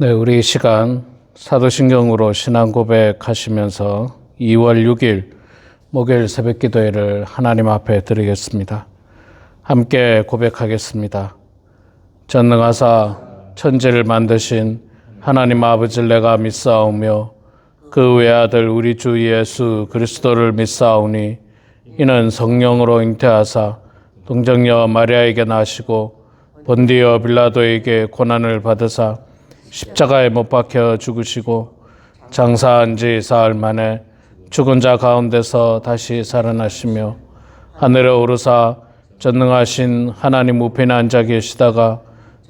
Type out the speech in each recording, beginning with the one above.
네, 우리 이 시간 사도신경으로 신앙 고백하시면서 2월 6일 목요일 새벽 기도회를 하나님 앞에 드리겠습니다. 함께 고백하겠습니다. 전능하사 천지를 만드신 하나님 아버지를 내가 믿사오며 그 외아들 우리 주 예수 그리스도를 믿사오니 이는 성령으로 잉태하사 동정녀 마리아에게 나시고 본디오 빌라도에게 고난을 받으사 십자가에 못 박혀 죽으시고 장사한 지 사흘 만에 죽은 자 가운데서 다시 살아나시며 하늘에 오르사 전능하신 하나님 우편에 앉아 계시다가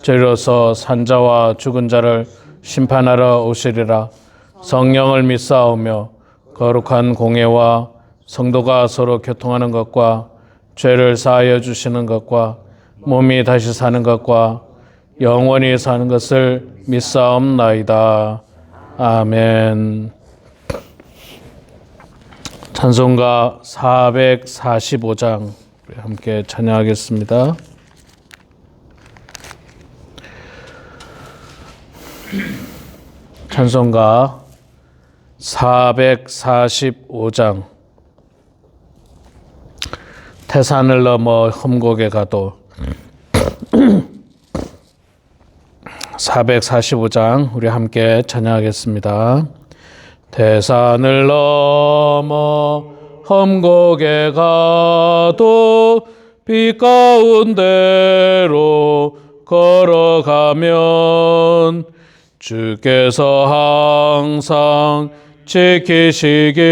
저리로서 산자와 죽은 자를 심판하러 오시리라. 성령을 믿사오며 거룩한 공예와 성도가 서로 교통하는 것과 죄를 사하여 주시는 것과 몸이 다시 사는 것과 영원히 사는 것을 믿사옵나이다. 아멘. 찬송가 445장 함께 찬양하겠습니다. 찬송가 445장 태산을 넘어 험곡에 가도 445장 우리 함께 찬양하겠습니다. 태산을 넘어 험곡에 가도 빛 가운데로 걸어가면 주께서 항상 지키시기로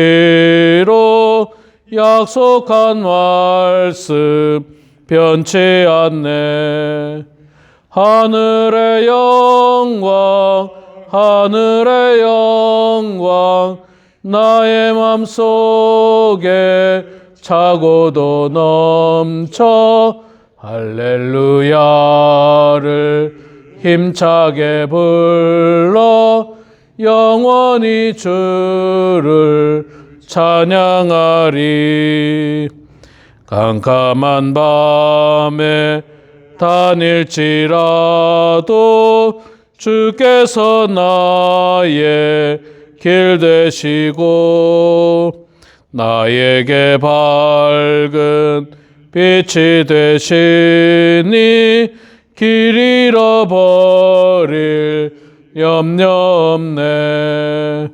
약속한 말씀 변치 않네. 하늘의 영광 하늘의 영광 나의 맘속에 차고도 넘쳐 할렐루야를 힘차게 불러 영원히 주를 찬양하리. 깜깜한 밤에 다닐지라도 주께서 나의 길 되시고 나에게 밝은 빛이 되시니 길 잃어버릴 염려 없네.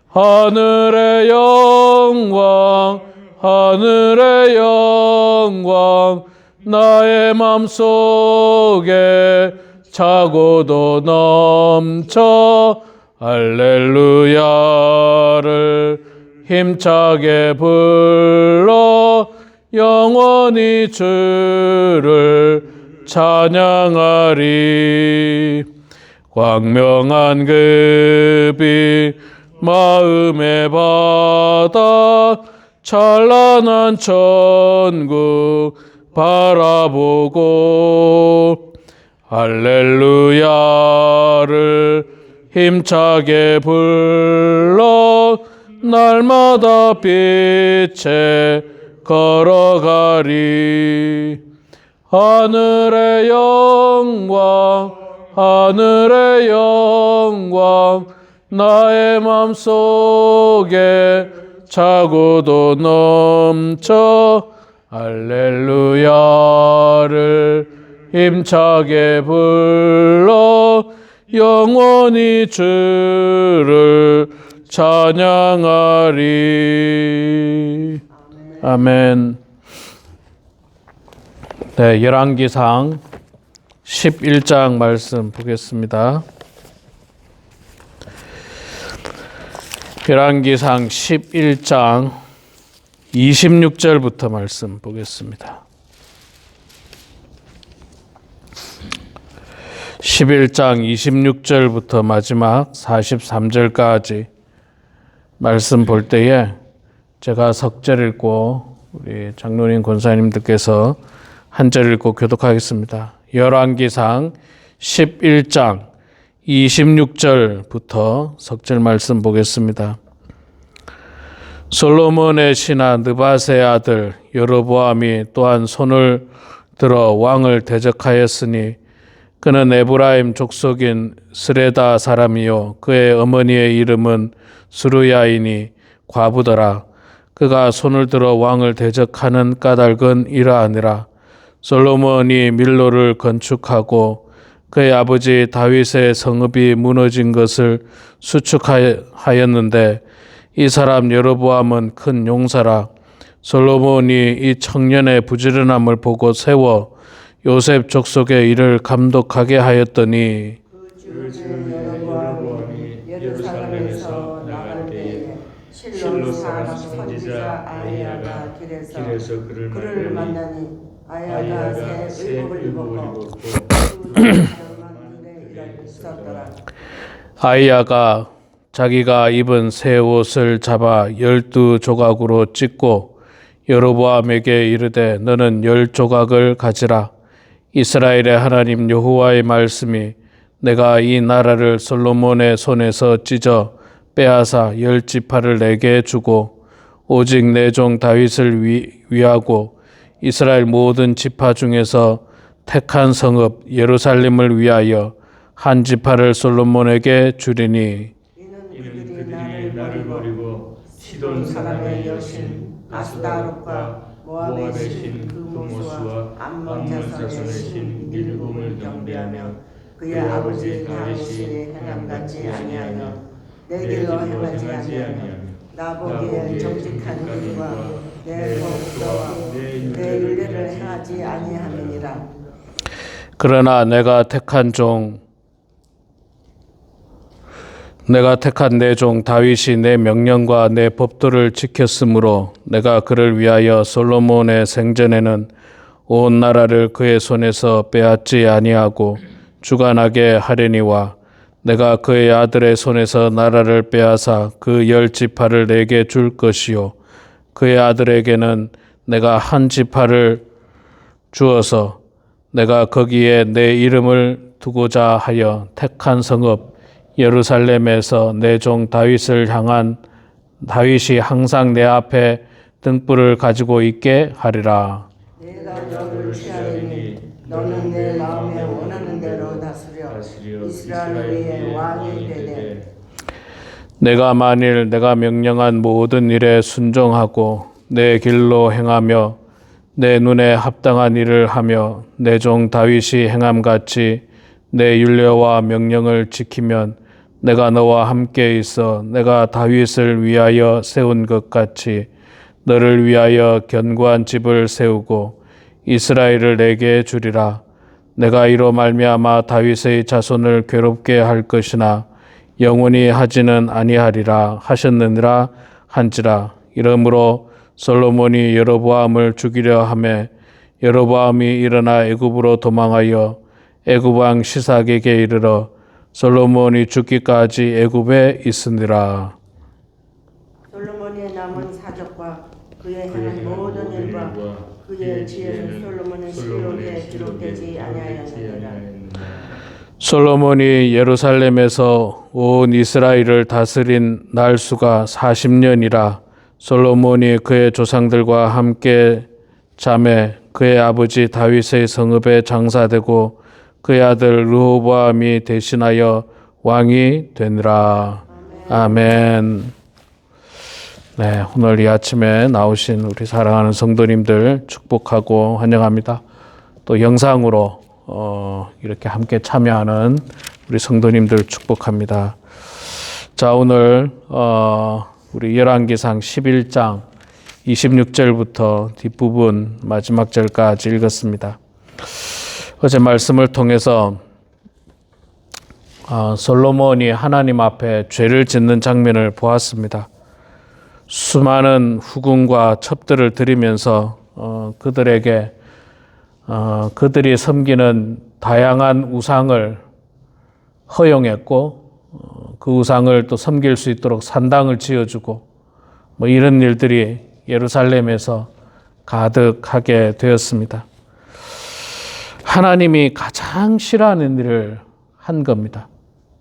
하늘의 영광 하늘의 영광 나의 맘속에 차고도 넘쳐 할렐루야를 힘차게 불러 영원히 주를 찬양하리. 광명한 그 빛 마음의 바다 찬란한 천국 바라보고 할렐루야를 힘차게 불러 날마다 빛에 걸어가리. 하늘의 영광 하늘의 영광 나의 맘속에 차고도 넘쳐 할렐루야를 힘차게 불러 영원히 주를 찬양하리. 아멘. 네, 열왕기상 11장 말씀 보겠습니다. 열왕기상 11장 26절부터 말씀 보겠습니다. 11장 26절부터 마지막 43절까지 말씀 볼 때에 제가 석절 읽고 우리 장로님 권사님들께서 한 절 읽고 교독하겠습니다. 열왕기상 11장 26절부터 석절 말씀 보겠습니다. 솔로몬의 신하 느밧의 아들 여로보암이 또한 손을 들어 왕을 대적하였으니 그는 에브라임 족속인 스레다 사람이요 그의 어머니의 이름은 스루야이니 과부더라. 그가 손을 들어 왕을 대적하는 까닭은 이러하니라. 솔로몬이 밀로를 건축하고 그의 아버지 다윗의 성읍이 무너진 것을 수축하였는데 이 사람 여로보암은 큰 용사라. 솔로몬이 이 청년의 부지런함을 보고 세워 요셉 족속의 일을 감독하게 하였더니 그 즈음에 여로보암이 예루살렘에서 나갈 때에 실로 사람 선지자 아히야가 길에서 그를 만나니 아히야가 새 의복을 입었고 그 사람만 눈에 있었더라. 아히야가 자기가 입은 새 옷을 잡아 12조각으로 찢고 여로보암에게 이르되 너는 10조각을 가지라. 이스라엘의 하나님 여호와의 말씀이 내가 이 나라를 솔로몬의 손에서 찢어 빼앗아 10지파를 내게 주고 오직 내 종 다윗을 위하고 이스라엘 모든 지파 중에서 택한 성읍 예루살렘을 위하여 한 지파를 솔로몬에게 주리니 이는 그들이 나를 버리고 시돈 사람의 여신 아스다롯과 모압의 신 그모스와 암몬 자손의 신 밀곰을 경배하며 그의 아버지 다윗이 행함같이 아니하며 내 길로 행하지 아니하며 나보기에 정직한 일과 내 법도와 내 율례를 행하지 아니함이니라. 그러나 내가 택한 내 종 다윗이 내 명령과 내 법도를 지켰으므로 내가 그를 위하여 솔로몬의 생전에는 온 나라를 그의 손에서 빼앗지 아니하고 주관하게 하려니와 내가 그의 아들의 손에서 나라를 빼앗아 그 10지파를 내게 줄 것이요 그의 아들에게는 내가 한 지파를 주어서 내가 거기에 내 이름을 두고자 하여 택한 성읍 예루살렘에서 내 종 다윗을 향한 다윗이 항상 내 앞에 등불을 가지고 있게 하리라. 내가 너를 취하리니 너는 내 마음에 원하는 대로 다스려 이스라엘 위에 왕이 되되 내가 만일 내가 명령한 모든 일에 순종하고 내 길로 행하며 내 눈에 합당한 일을 하며 내 종 다윗이 행함같이 내 율례와 명령을 지키면 내가 너와 함께 있어 내가 다윗을 위하여 세운 것 같이 너를 위하여 견고한 집을 세우고 이스라엘을 내게 주리라. 내가 이로 말미암아 다윗의 자손을 괴롭게 할 것이나 영원히 하지는 아니하리라 하셨느니라 한지라. 이러므로 솔로몬이 여로보암을 죽이려 하매 여로보암이 일어나 애굽으로 도망하여 애굽 왕 시삭에게 이르러 솔로몬이 죽기까지 애굽에 있으니라. 솔로몬의 남은 사적과 그의 행한 모든 일과 그의 지혜는 솔로몬의 실록에 기록되지 아니하였느니라. 솔로몬이 예루살렘에서 온 이스라엘을 다스린 날수가 40년이라. 솔로몬이 그의 조상들과 함께 잠에 그의 아버지 다윗의 성읍에 장사되고 그의 아들 르호보암이 대신하여 왕이 되니라. 아멘. 네, 오늘 이 아침에 나오신 우리 사랑하는 성도님들 축복하고 환영합니다. 또 영상으로 이렇게 함께 참여하는 우리 성도님들 축복합니다. 자, 오늘 우리 열왕기상 11장 26절부터 뒷부분 마지막 절까지 읽었습니다. 어제 말씀을 통해서 솔로몬이 하나님 앞에 죄를 짓는 장면을 보았습니다. 수많은 후궁과 첩들을 드리면서 그들에게 그들이 섬기는 다양한 우상을 허용했고 그 우상을 또 섬길 수 있도록 산당을 지어주고 뭐 이런 일들이 예루살렘에서 가득하게 되었습니다. 하나님이 가장 싫어하는 일을 한 겁니다.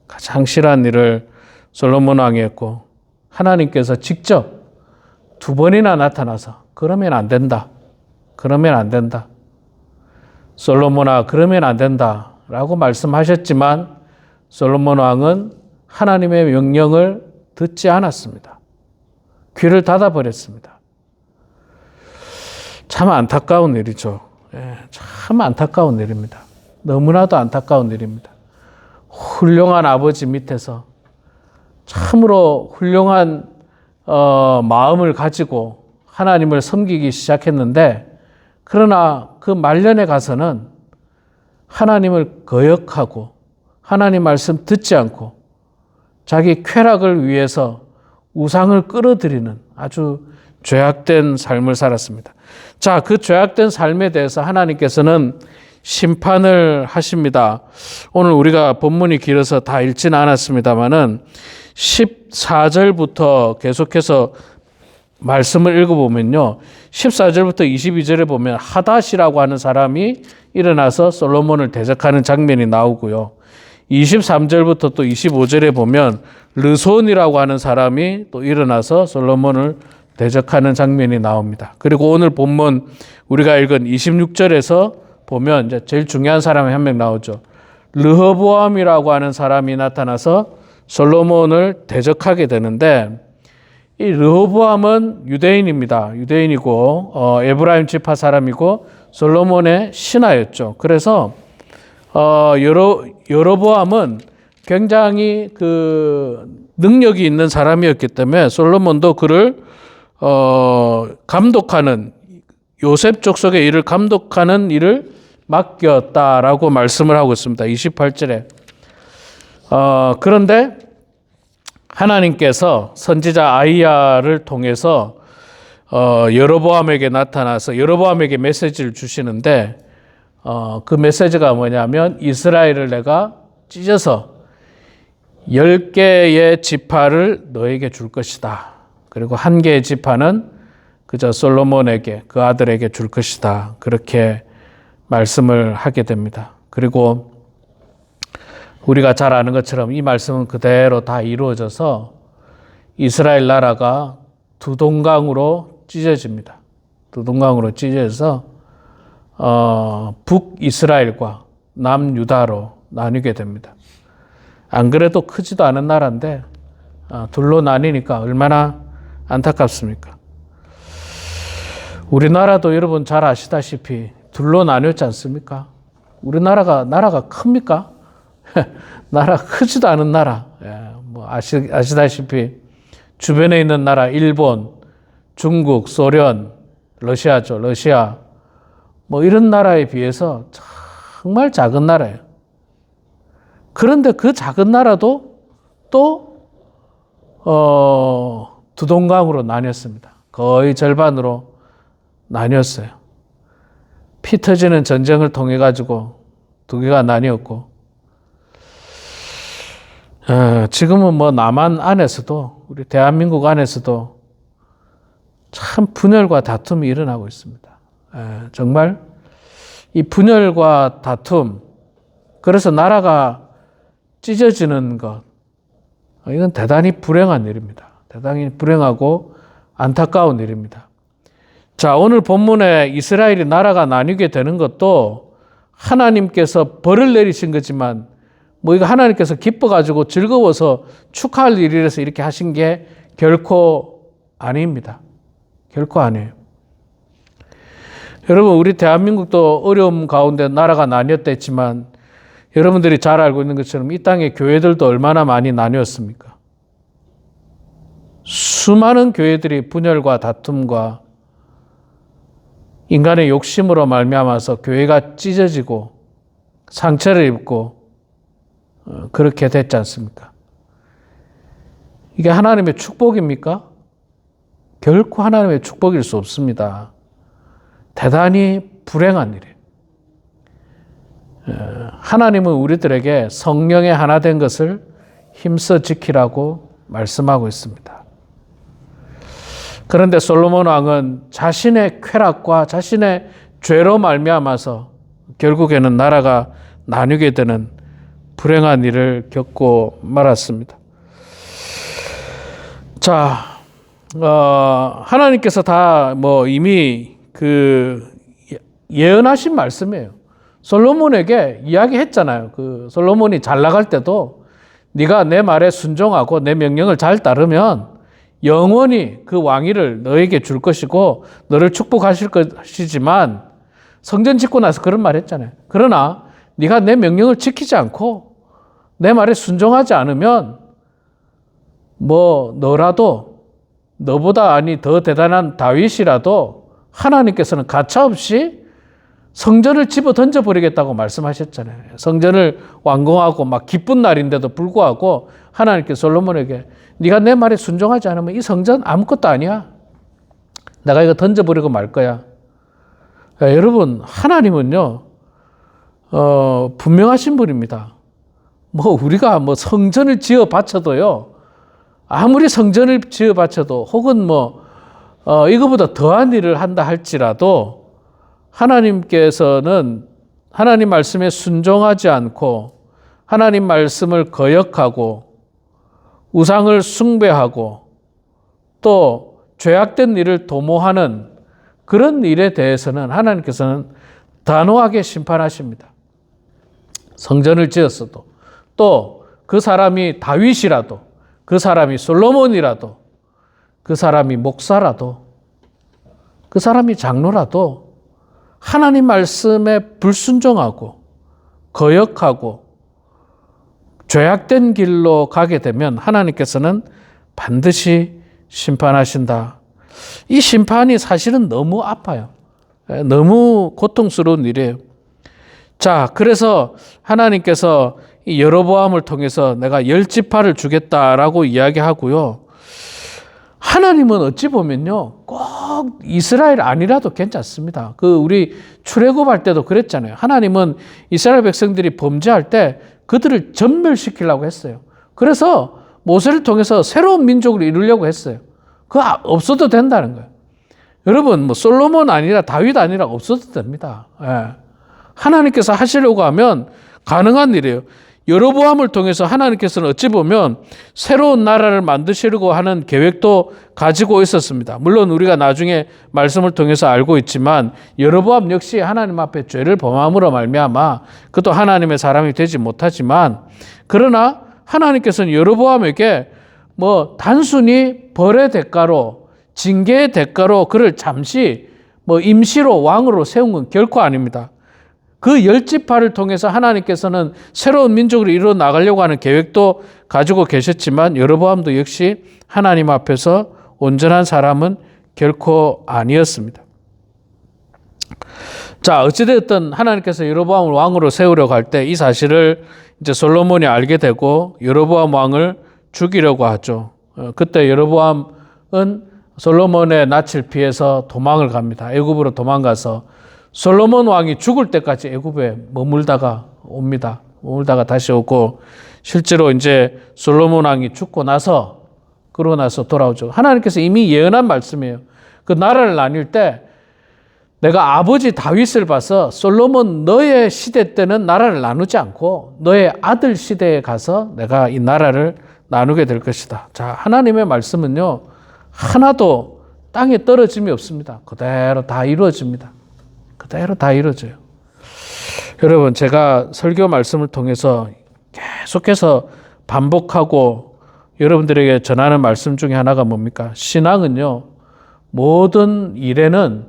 가장 싫어하는 일을 솔로몬 왕이 했고 하나님께서 직접 2번이나 나타나서 그러면 안 된다. 그러면 안 된다. 솔로몬아 그러면 안 된다 라고 말씀하셨지만 솔로몬 왕은 하나님의 명령을 듣지 않았습니다. 귀를 닫아버렸습니다. 참 안타까운 일이죠. 참 안타까운 일입니다. 너무나도 안타까운 일입니다. 훌륭한 아버지 밑에서 참으로 훌륭한 마음을 가지고 하나님을 섬기기 시작했는데, 그러나 그 말년에 가서는 하나님을 거역하고 하나님 말씀 듣지 않고 자기 쾌락을 위해서 우상을 끌어들이는 아주 죄악된 삶을 살았습니다. 자, 그 죄악된 삶에 대해서 하나님께서는 심판을 하십니다. 오늘 우리가 본문이 길어서 다 읽지는 않았습니다만은 14절부터 계속해서 말씀을 읽어보면요, 14절부터 22절에 보면 하닷이라고 하는 사람이 일어나서 솔로몬을 대적하는 장면이 나오고요, 23절부터 또 25절에 보면 르손이라고 하는 사람이 또 일어나서 솔로몬을 대적하는 장면이 나옵니다. 그리고 오늘 본문 우리가 읽은 26절에서 보면 이제 제일 중요한 사람이 한 명 나오죠. 르호보암이라고 하는 사람이 나타나서 솔로몬을 대적하게 되는데, 이 르호보암은 유대인입니다. 유대인이고 에브라임 지파 사람이고 솔로몬의 신하였죠. 그래서 여로보암은 굉장히 그 능력이 있는 사람이었기 때문에 솔로몬도 그를 감독하는, 요셉 족속의 일을 감독하는 일을 맡겼다라고 말씀을 하고 있습니다. 28절에. 그런데 하나님께서 선지자 아이야를 통해서 여로보암에게 나타나서 여로보암에게 메시지를 주시는데, 그 메시지가 뭐냐면 이스라엘을 내가 찢어서 10개의 지파를 너에게 줄 것이다. 그리고 1개의 지파는 그저 솔로몬에게, 그 아들에게 줄 것이다. 그렇게 말씀을 하게 됩니다. 그리고 우리가 잘 아는 것처럼 이 말씀은 그대로 다 이루어져서 이스라엘 나라가 두 동강으로 찢어집니다. 두 동강으로 찢어져서 북이스라엘과 남유다로 나뉘게 됩니다. 안 그래도 크지도 않은 나라인데 둘로 나뉘니까 얼마나 안타깝습니까? 우리나라도 여러분 잘 아시다시피 둘로 나뉘었지 않습니까? 우리나라가 큽니까? 나라 크지도 않은 나라. 뭐 아시다시피 주변에 있는 나라 일본, 중국, 소련, 러시아죠. 러시아. 뭐 이런 나라에 비해서 정말 작은 나라예요. 그런데 그 작은 나라도 또 두 동강으로 나뉘었습니다. 거의 절반으로 나뉘었어요. 피 터지는 전쟁을 통해 가지고 두 개가 나뉘었고, 지금은 뭐 남한 안에서도, 우리 대한민국 안에서도 참 분열과 다툼이 일어나고 있습니다. 정말 이 분열과 다툼, 그래서 나라가 찢어지는 것, 이건 대단히 불행한 일입니다. 대단히 불행하고 안타까운 일입니다. 자, 오늘 본문에 이스라엘이 나라가 나뉘게 되는 것도 하나님께서 벌을 내리신 거지만, 뭐 이거 하나님께서 기뻐가지고 즐거워서 축하할 일이라서 이렇게 하신 게 결코 아닙니다. 결코 아니에요. 여러분, 우리 대한민국도 어려움 가운데 나라가 나뉘었다 했지만, 여러분들이 잘 알고 있는 것처럼 이 땅의 교회들도 얼마나 많이 나뉘었습니까? 수많은 교회들이 분열과 다툼과 인간의 욕심으로 말미암아서 교회가 찢어지고 상처를 입고 그렇게 됐지 않습니까? 이게 하나님의 축복입니까? 결코 하나님의 축복일 수 없습니다. 대단히 불행한 일이에요. 하나님은 우리들에게 성령의 하나 된 것을 힘써 지키라고 말씀하고 있습니다. 그런데 솔로몬 왕은 자신의 쾌락과 자신의 죄로 말미암아서 결국에는 나라가 나뉘게 되는 불행한 일을 겪고 말았습니다. 자, 하나님께서 다 뭐 이미 그 예언하신 말씀이에요. 솔로몬에게 이야기했잖아요. 그 솔로몬이 잘 나갈 때도 네가 내 말에 순종하고 내 명령을 잘 따르면 영원히 그 왕위를 너에게 줄 것이고 너를 축복하실 것이지만 성전 짓고 나서 그런 말 했잖아요. 그러나 네가 내 명령을 지키지 않고 내 말에 순종하지 않으면 뭐 너라도 너보다 더 대단한 다윗이라도 하나님께서는 가차없이 성전을 집어 던져버리겠다고 말씀하셨잖아요. 성전을 완공하고 막 기쁜 날인데도 불구하고 하나님께 솔로몬에게 네가 내 말에 순종하지 않으면 이 성전 아무것도 아니야. 내가 이거 던져버리고 말 거야. 여러분, 하나님은요, 분명하신 분입니다. 뭐 우리가 뭐 성전을 지어 바쳐도요, 아무리 성전을 지어 바쳐도 혹은 이거보다 더한 일을 한다 할지라도 하나님께서는 하나님 말씀에 순종하지 않고 하나님 말씀을 거역하고 우상을 숭배하고 또 죄악된 일을 도모하는 그런 일에 대해서는 하나님께서는 단호하게 심판하십니다. 성전을 지었어도 또 그 사람이 다윗이라도 그 사람이 솔로몬이라도 그 사람이 목사라도 그 사람이 장로라도 하나님 말씀에 불순종하고 거역하고 죄악된 길로 가게 되면 하나님께서는 반드시 심판하신다. 이 심판이 사실은 너무 아파요. 너무 고통스러운 일이에요. 자, 그래서 하나님께서 이 여로보암을 통해서 내가 10지파를 주겠다라고 이야기하고요. 하나님은 어찌 보면요, 꼭 이스라엘 아니라도 괜찮습니다. 우리 출애굽할 때도 그랬잖아요. 하나님은 이스라엘 백성들이 범죄할 때 그들을 전멸시키려고 했어요. 그래서 모세를 통해서 새로운 민족을 이루려고 했어요. 그거 없어도 된다는 거예요. 여러분, 뭐 솔로몬 아니라 다윗 아니라 없어도 됩니다. 예. 하나님께서 하시려고 하면 가능한 일이에요. 여로보암을 통해서 하나님께서는 어찌 보면 새로운 나라를 만드시려고 하는 계획도 가지고 있었습니다. 물론 우리가 나중에 말씀을 통해서 알고 있지만 여로보암 역시 하나님 앞에 죄를 범함으로 말미암아 그것도 하나님의 사람이 되지 못하지만 그러나 하나님께서는 여로보암에게 단순히 벌의 대가로 징계의 대가로 그를 잠시 임시로 왕으로 세운 건 결코 아닙니다. 그 10지파를 통해서 하나님께서는 새로운 민족을 이루어 나가려고 하는 계획도 가지고 계셨지만 여로보암도 역시 하나님 앞에서 온전한 사람은 결코 아니었습니다. 자, 어찌되었든 하나님께서 여로보암을 왕으로 세우려고 할 때 이 사실을 이제 솔로몬이 알게 되고 여로보암 왕을 죽이려고 하죠. 그때 여로보암은 솔로몬의 낯을 피해서 도망을 갑니다. 애굽으로 도망가서 솔로몬 왕이 죽을 때까지 애굽에 머물다가 옵니다. 머물다가 다시 오고 실제로 이제 솔로몬 왕이 죽고 나서 그러고 나서 돌아오죠. 하나님께서 이미 예언한 말씀이에요. 그 나라를 나뉠 때 내가 아버지 다윗을 봐서 솔로몬 너의 시대 때는 나라를 나누지 않고 너의 아들 시대에 가서 내가 이 나라를 나누게 될 것이다. 자, 하나님의 말씀은요, 하나도 땅에 떨어짐이 없습니다. 그대로 다 이루어집니다. 그대로 다 이루어져요. 여러분, 제가 설교 말씀을 통해서 계속해서 반복하고 여러분들에게 전하는 말씀 중에 하나가 뭡니까? 신앙은요, 모든 일에는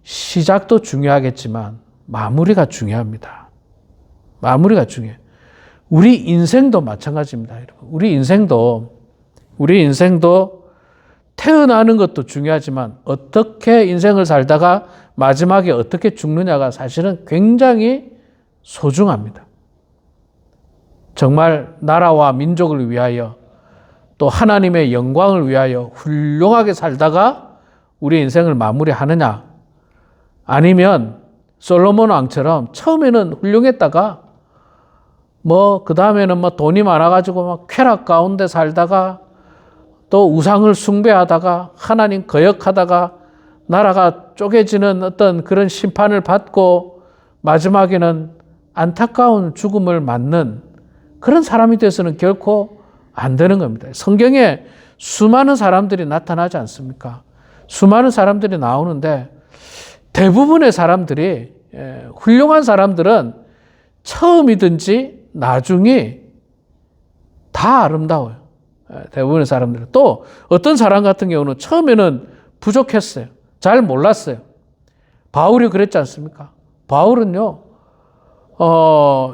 시작도 중요하겠지만 마무리가 중요합니다. 마무리가 중요해요. 우리 인생도 마찬가지입니다. 우리 인생도 태어나는 것도 중요하지만 어떻게 인생을 살다가 마지막에 어떻게 죽느냐가 사실은 굉장히 소중합니다. 정말 나라와 민족을 위하여 또 하나님의 영광을 위하여 훌륭하게 살다가 우리 인생을 마무리하느냐, 아니면 솔로몬 왕처럼 처음에는 훌륭했다가 그 다음에는 돈이 많아가지고 쾌락 가운데 살다가 또 우상을 숭배하다가 하나님 거역하다가 나라가 쪼개지는 어떤 그런 심판을 받고 마지막에는 안타까운 죽음을 맞는 그런 사람이 돼서는 결코 안 되는 겁니다. 성경에 수많은 사람들이 나타나지 않습니까? 수많은 사람들이 나오는데 대부분의 사람들이 훌륭한 사람들은 처음이든지 나중이 다 아름다워요. 대부분의 사람들은. 또 어떤 사람 같은 경우는 처음에는 부족했어요. 잘 몰랐어요. 바울이 그랬지 않습니까? 바울은요,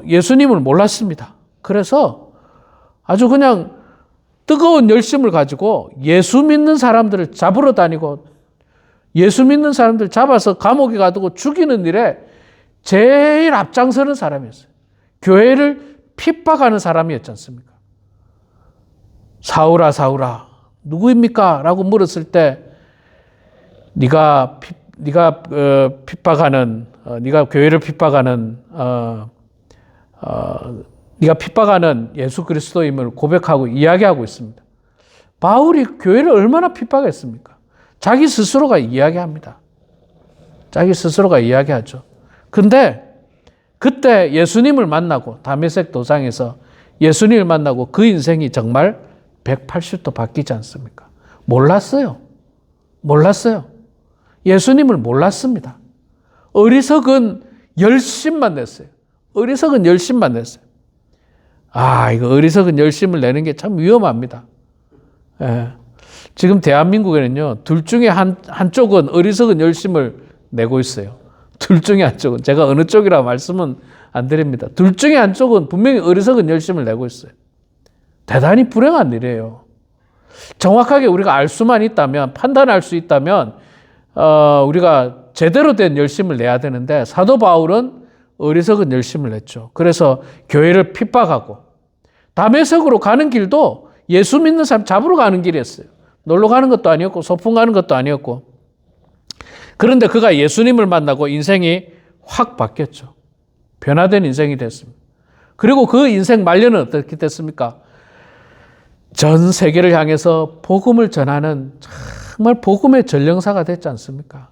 예수님을 몰랐습니다. 그래서 아주 그냥 뜨거운 열심을 가지고 예수 믿는 사람들을 잡으러 다니고 예수 믿는 사람들 잡아서 감옥에 가두고 죽이는 일에 제일 앞장서는 사람이었어요. 교회를 핍박하는 사람이었지 않습니까? 사울아 사울아 누구입니까? 라고 물었을 때 네가 핍박하는 네가 교회를 핍박하는 네가 핍박하는 예수 그리스도임을 고백하고 이야기하고 있습니다. 바울이 교회를 얼마나 핍박했습니까? 자기 스스로가 이야기합니다. 자기 스스로가 이야기하죠. 근데 그때 예수님을 만나고 다메섹 도상에서 예수님을 만나고 그 인생이 정말 180도 바뀌지 않습니까? 몰랐어요. 예수님을 몰랐습니다. 어리석은 열심만 냈어요. 이거 어리석은 열심을 내는 게 참 위험합니다. 지금 대한민국에는요, 둘 중에 한쪽은 어리석은 열심을 내고 있어요. 둘 중에 한쪽은. 제가 어느 쪽이라 말씀은 안 드립니다. 둘 중에 한쪽은 분명히 어리석은 열심을 내고 있어요. 대단히 불행한 일이에요. 정확하게 우리가 알 수만 있다면, 판단할 수 있다면, 우리가 제대로 된 열심을 내야 되는데, 사도 바울은 어리석은 열심을 냈죠. 그래서 교회를 핍박하고, 다메섹으로 가는 길도 예수 믿는 사람 잡으러 가는 길이었어요. 놀러 가는 것도 아니었고, 소풍 가는 것도 아니었고. 그런데 그가 예수님을 만나고 인생이 확 바뀌었죠. 변화된 인생이 됐습니다. 그리고 그 인생 말년은 어떻게 됐습니까? 전 세계를 향해서 복음을 전하는 정말 복음의 전령사가 됐지 않습니까?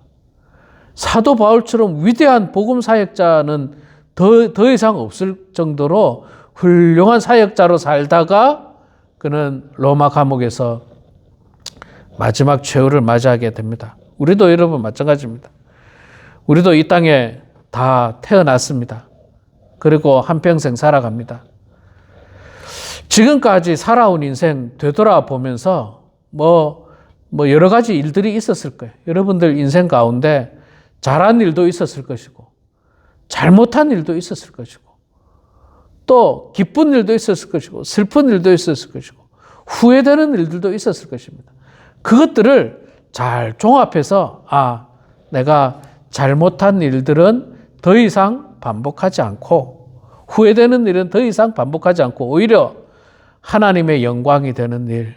사도 바울처럼 위대한 복음 사역자는 더 이상 없을 정도로 훌륭한 사역자로 살다가 그는 로마 감옥에서 마지막 최후를 맞이하게 됩니다. 우리도 여러분 마찬가지입니다. 우리도 이 땅에 다 태어났습니다. 그리고 한평생 살아갑니다. 지금까지 살아온 인생 되돌아보면서 여러 가지 일들이 있었을 거예요. 여러분들 인생 가운데 잘한 일도 있었을 것이고 잘못한 일도 있었을 것이고 또 기쁜 일도 있었을 것이고 슬픈 일도 있었을 것이고 후회되는 일들도 있었을 것입니다. 그것들을 잘 종합해서 내가 잘못한 일들은 더 이상 반복하지 않고 후회되는 일은 더 이상 반복하지 않고 오히려 하나님의 영광이 되는 일,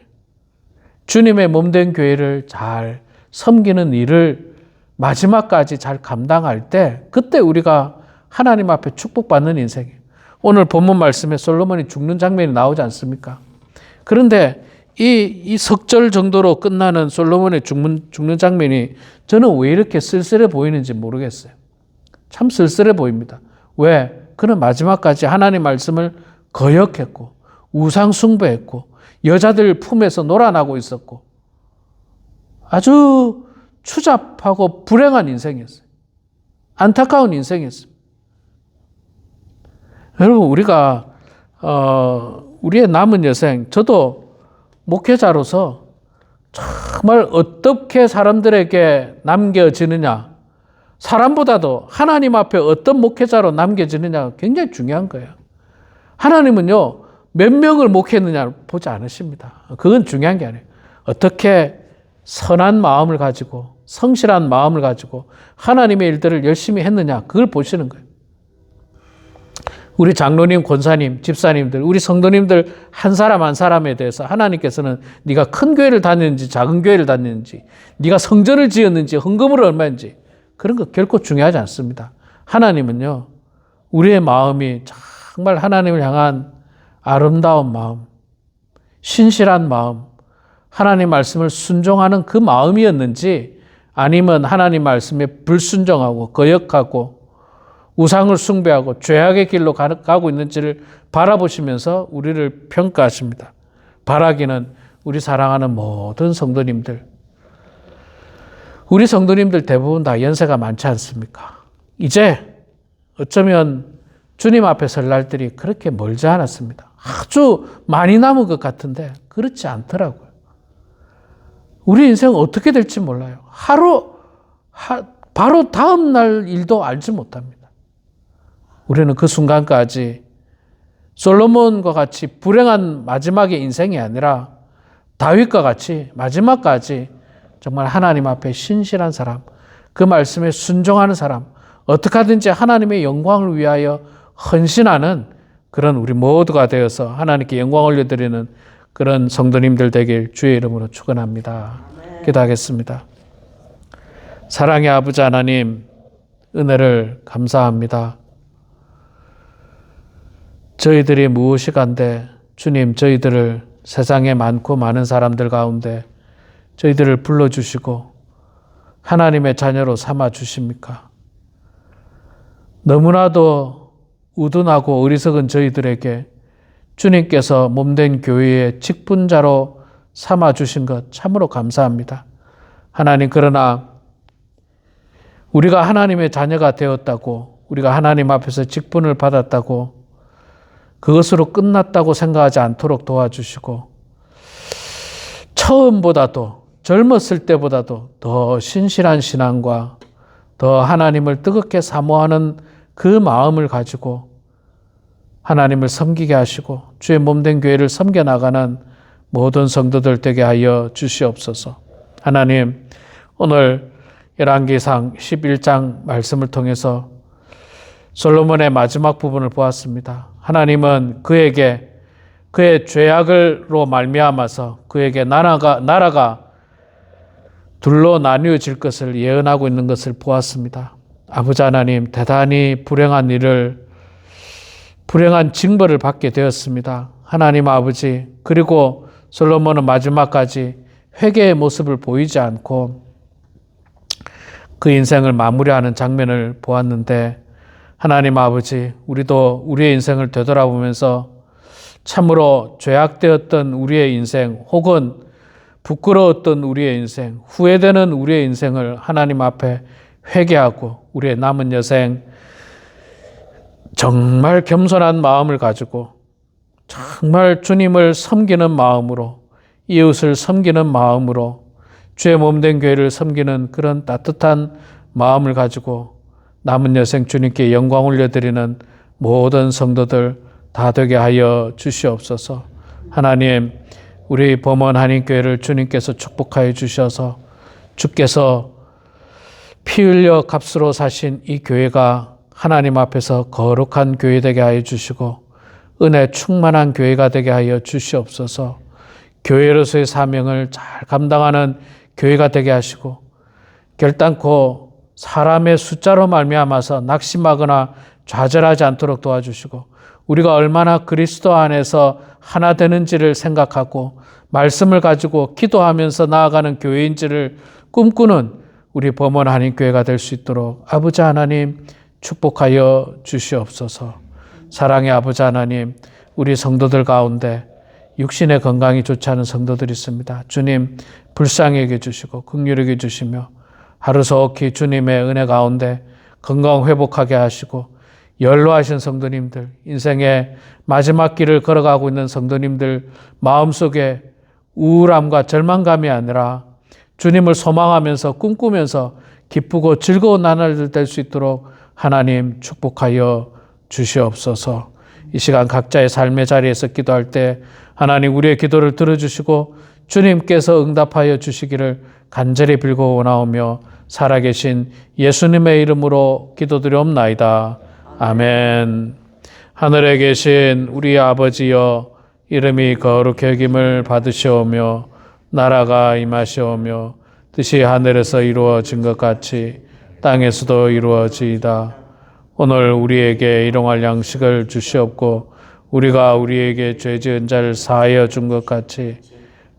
주님의 몸된 교회를 잘 섬기는 일을 마지막까지 잘 감당할 때 그때 우리가 하나님 앞에 축복받는 인생이에요. 오늘 본문 말씀에 솔로몬이 죽는 장면이 나오지 않습니까? 그런데 이 석절 정도로 끝나는 솔로몬의 죽는 장면이 저는 왜 이렇게 쓸쓸해 보이는지 모르겠어요. 참 쓸쓸해 보입니다. 왜? 그는 마지막까지 하나님 말씀을 거역했고 우상 숭배했고 여자들 품에서 놀아나고 있었고 아주 추잡하고 불행한 인생이었어요. 안타까운 인생이었어요. 여러분 우리가 우리의 남은 여생, 저도 목회자로서 정말 어떻게 사람들에게 남겨지느냐, 사람보다도 하나님 앞에 어떤 목회자로 남겨지느냐가 굉장히 중요한 거예요. 하나님은요, 몇 명을 목회했느냐를 보지 않으십니다. 그건 중요한 게 아니에요. 어떻게 선한 마음을 가지고 성실한 마음을 가지고 하나님의 일들을 열심히 했느냐, 그걸 보시는 거예요. 우리 장로님, 권사님, 집사님들, 우리 성도님들 한 사람 한 사람에 대해서 하나님께서는 네가 큰 교회를 다녔는지 작은 교회를 다녔는지 네가 성전을 지었는지 헌금을 얼마인지 그런 거 결코 중요하지 않습니다. 하나님은요, 우리의 마음이 정말 하나님을 향한 아름다운 마음, 신실한 마음, 하나님 말씀을 순종하는 그 마음이었는지 아니면 하나님 말씀에 불순종하고 거역하고 우상을 숭배하고 죄악의 길로 가고 있는지를 바라보시면서 우리를 평가하십니다. 바라기는 우리 사랑하는 모든 성도님들, 우리 성도님들 대부분 다 연세가 많지 않습니까? 이제 어쩌면 주님 앞에 설 날들이 그렇게 멀지 않았습니다. 아주 많이 남은 것 같은데 그렇지 않더라고요. 우리 인생은 어떻게 될지 몰라요. 바로 다음 날 일도 알지 못합니다. 우리는 그 순간까지 솔로몬과 같이 불행한 마지막의 인생이 아니라 다윗과 같이 마지막까지 정말 하나님 앞에 신실한 사람, 그 말씀에 순종하는 사람, 어떻게 하든지 하나님의 영광을 위하여 헌신하는 그런 우리 모두가 되어서 하나님께 영광 올려드리는 그런 성도님들 되길 주의 이름으로 축원합니다. 기도하겠습니다. 사랑의 아버지 하나님, 은혜를 감사합니다. 저희들이 무엇이 간데 주님, 저희들을 세상에 많고 많은 사람들 가운데 저희들을 불러주시고 하나님의 자녀로 삼아 주십니까? 너무나도 우둔하고 어리석은 저희들에게 주님께서 몸된 교회의 직분자로 삼아 주신 것 참으로 감사합니다. 하나님, 그러나 우리가 하나님의 자녀가 되었다고, 우리가 하나님 앞에서 직분을 받았다고 그것으로 끝났다고 생각하지 않도록 도와주시고, 처음보다도 젊었을 때보다도 더 신실한 신앙과 더 하나님을 뜨겁게 사모하는 그 마음을 가지고 하나님을 섬기게 하시고 주의 몸된 교회를 섬겨나가는 모든 성도들 되게 하여 주시옵소서. 하나님, 오늘 열왕기상 11장 말씀을 통해서 솔로몬의 마지막 부분을 보았습니다. 하나님은 그에게 그의 죄악으로 말미암아서 그에게 나라가 둘로 나뉘어질 것을 예언하고 있는 것을 보았습니다. 아버지 하나님, 대단히 불행한 징벌을 받게 되었습니다. 하나님 아버지, 그리고 솔로몬은 마지막까지 회개의 모습을 보이지 않고 그 인생을 마무리하는 장면을 보았는데, 하나님 아버지, 우리도 우리의 인생을 되돌아보면서 참으로 죄악되었던 우리의 인생, 혹은 부끄러웠던 우리의 인생, 후회되는 우리의 인생을 하나님 앞에 회개하고 우리의 남은 여생 정말 겸손한 마음을 가지고 정말 주님을 섬기는 마음으로, 이웃을 섬기는 마음으로, 주의 몸된 교회를 섬기는 그런 따뜻한 마음을 가지고 남은 여생 주님께 영광 올려드리는 모든 성도들 다 되게 하여 주시옵소서. 하나님, 우리 범원 한인교회를 주님께서 축복하여 주셔서 주께서 피 흘려 값으로 사신 이 교회가 하나님 앞에서 거룩한 교회 되게 하여 주시고 은혜 충만한 교회가 되게 하여 주시옵소서. 교회로서의 사명을 잘 감당하는 교회가 되게 하시고, 결단코 사람의 숫자로 말미암아서 낙심하거나 좌절하지 않도록 도와주시고, 우리가 얼마나 그리스도 안에서 하나 되는지를 생각하고 말씀을 가지고 기도하면서 나아가는 교회인지를 꿈꾸는 우리 범원 한인교회가 될 수 있도록 아버지 하나님 축복하여 주시옵소서. 사랑의 아버지 하나님, 우리 성도들 가운데 육신의 건강이 좋지 않은 성도들이 있습니다. 주님, 불쌍히 여겨 주시고 긍휼히 여겨 주시며 하루속히 주님의 은혜 가운데 건강 회복하게 하시고, 연로하신 성도님들, 인생의 마지막 길을 걸어가고 있는 성도님들 마음속에 우울함과 절망감이 아니라 주님을 소망하면서 꿈꾸면서 기쁘고 즐거운 나날들 될 수 있도록 하나님 축복하여 주시옵소서. 이 시간 각자의 삶의 자리에서 기도할 때 하나님 우리의 기도를 들어주시고 주님께서 응답하여 주시기를 간절히 빌고 원하오며 살아계신 예수님의 이름으로 기도드리옵나이다. 아멘. 하늘에 계신 우리 아버지여, 이름이 거룩히 여김을 받으시오며 나라가 임하시오며 뜻이 하늘에서 이루어진 것 같이 땅에서도 이루어지이다. 오늘 우리에게 일용할 양식을 주시옵고 우리가 우리에게 죄 지은 자를 사하여 준 것 같이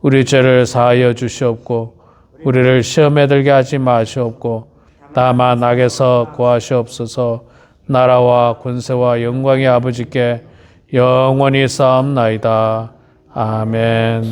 우리 죄를 사하여 주시옵고 우리를 시험에 들게 하지 마시옵고 다만 악에서 구하시옵소서. 나라와 권세와 영광의 아버지께 영원히 쌓옵나이다. 아멘.